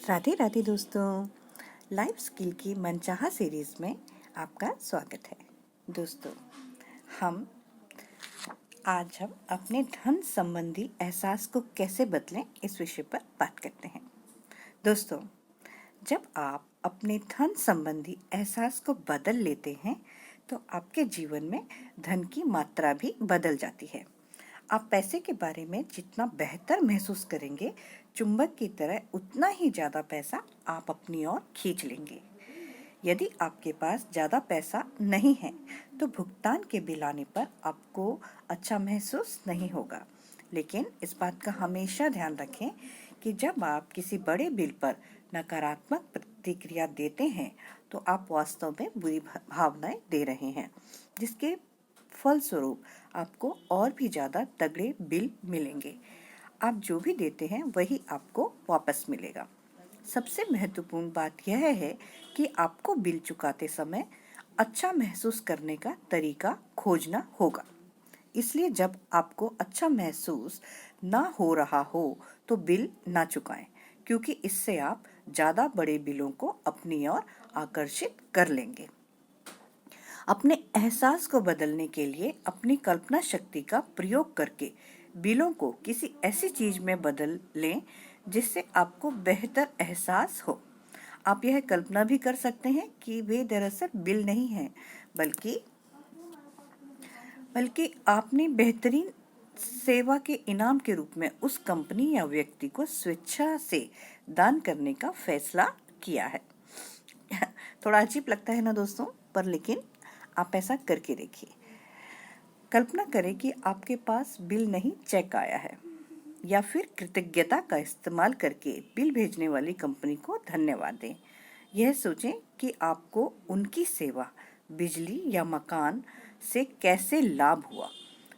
राधे राधे दोस्तों, life skill की मनचाहा सीरीज में आपका स्वागत है। दोस्तों, आज हम अपने धन संबंधी एहसास को कैसे बदलें इस विषय पर बात करते हैं। दोस्तों, जब आप अपने धन संबंधी एहसास को बदल लेते हैं तो आपके जीवन में धन की मात्रा भी बदल जाती है। आप पैसे के बारे में जितना बेहतर महसूस करेंगे, चुंबक की तरह उतना ही ज़्यादा पैसा आप अपनी ओर खींच लेंगे। यदि आपके पास ज़्यादा पैसा नहीं है तो भुगतान के बिल आने पर आपको अच्छा महसूस नहीं होगा। लेकिन इस बात का हमेशा ध्यान रखें कि जब आप किसी बड़े बिल पर नकारात्मक प्रतिक्रिया देते हैं तो आप वास्तव में बुरी भावनाएं दे रहे हैं, जिसके फलस्वरूप आपको और भी ज़्यादा तगड़े बिल मिलेंगे। आप जो भी देते हैं वही आपको वापस मिलेगा। सबसे महत्वपूर्ण बात यह है कि आपको बिल चुकाते समय अच्छा महसूस करने का तरीका खोजना होगा। इसलिए जब आपको अच्छा महसूस ना हो रहा हो तो बिल ना चुकाएं, क्योंकि इससे आप ज़्यादा बड़े बिलों को अपनी ओर आकर्षित कर लेंगे। अपने एहसास को बदलने के लिए अपनी कल्पना शक्ति का प्रयोग करके बिलों को किसी ऐसी चीज में बदल लें जिससे आपको बेहतर एहसास हो। आप यह कल्पना भी कर सकते हैं कि वे दरअसल बिल नहीं हैं, बल्कि आपने बेहतरीन सेवा के इनाम के रूप में उस कंपनी या व्यक्ति को स्वेच्छा से दान करने का फैसला किया है। थोड़ा अजीब लगता है ना दोस्तों, पर लेकिन आप ऐसा करके देखिए। कल्पना करें कि आपके पास बिल नहीं, चेक आया है, या फिर कृतज्ञता का इस्तेमाल करके बिल भेजने वाली कंपनी को धन्यवाद दें। यह सोचें कि आपको उनकी सेवा, बिजली या मकान से कैसे लाभ हुआ।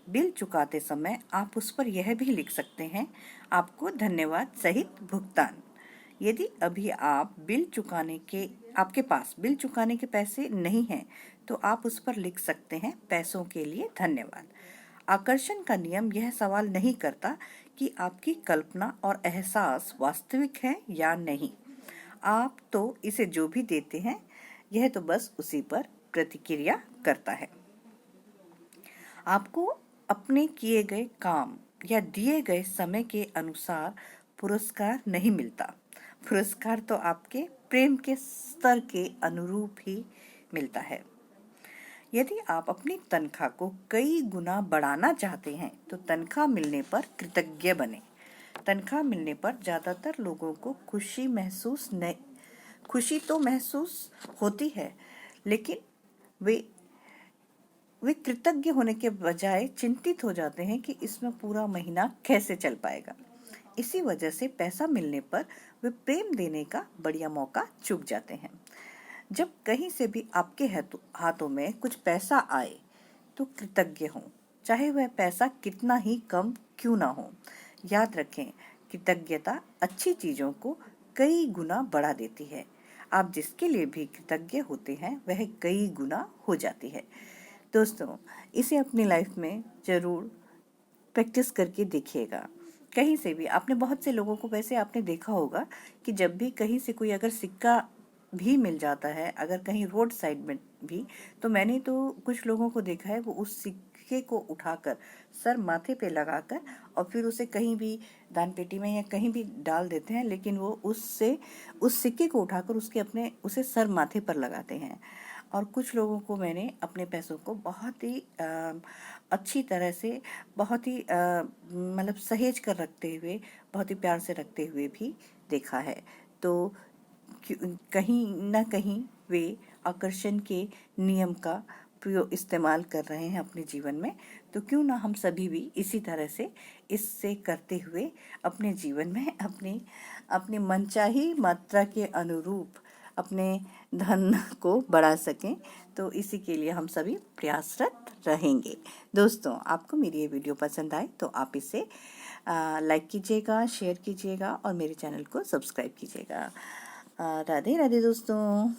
बिल चुकाते समय आप उस पर यह भी लिख सकते हैं, आपको धन्यवाद सहित भुगतान। यदि अभी आपके पास बिल चुकाने के पैसे नहीं हैं तो आप उस पर लिख सकते हैं, पैसों के लिए धन्यवाद। आकर्षण का नियम यह सवाल नहीं करता कि आपकी कल्पना और एहसास वास्तविक है या नहीं। आप तो इसे जो भी देते हैं, यह तो बस उसी पर प्रतिक्रिया करता है। आपको अपने किए गए काम या दिए गए समय के अनुसार पुरस्कार नहीं मिलता। पुरस्कार तो आपके प्रेम के स्तर के अनुरूप ही मिलता है। यदि आप अपनी तनख्वाह को कई गुना बढ़ाना चाहते हैं तो तनख्वाह मिलने पर कृतज्ञ बने। तनख्वाह मिलने पर ज़्यादातर लोगों को खुशी तो महसूस होती है, लेकिन वे कृतज्ञ होने के बजाय चिंतित हो जाते हैं कि इसमें पूरा महीना कैसे चल पाएगा। इसी वजह से पैसा मिलने पर वे प्रेम देने का बढ़िया मौका चूक जाते हैं। जब कहीं से भी आपके हाथों में कुछ पैसा आए तो कृतज्ञ हों, चाहे वह पैसा कितना ही कम क्यों ना हो। याद रखें, कृतज्ञता अच्छी चीज़ों को कई गुना बढ़ा देती है। आप जिसके लिए भी कृतज्ञ होते हैं वह कई गुना हो जाती है। दोस्तों, इसे अपनी लाइफ में ज़रूर प्रैक्टिस करके देखिएगा। कहीं से भी आपने बहुत से लोगों को वैसे आपने देखा होगा कि जब भी कहीं से कोई अगर सिक्का भी मिल जाता है, अगर कहीं रोड साइड में भी, तो मैंने तो कुछ लोगों को देखा है वो उस सिक्के को उठाकर सर माथे पे लगाकर और फिर उसे कहीं भी दान पेटी में या कहीं भी डाल देते हैं, लेकिन वो उस सिक्के को उठाकर उसे सर माथे पर लगाते हैं। और कुछ लोगों को मैंने अपने पैसों को बहुत ही अच्छी तरह से, बहुत ही मतलब सहेज कर रखते हुए, बहुत ही प्यार से रखते हुए भी देखा है। तो कहीं ना कहीं वे आकर्षण के नियम का इस्तेमाल कर रहे हैं अपने जीवन में। तो क्यों ना हम सभी भी इसी तरह से इससे करते हुए अपने जीवन में अपनी मनचाही मात्रा के अनुरूप अपने धन को बढ़ा सकें। तो इसी के लिए हम सभी प्रयासरत रहेंगे। दोस्तों, आपको मेरी ये वीडियो पसंद आए तो आप इसे लाइक कीजिएगा, शेयर कीजिएगा और मेरे चैनल को सब्सक्राइब कीजिएगा। राधे राधे दोस्तों।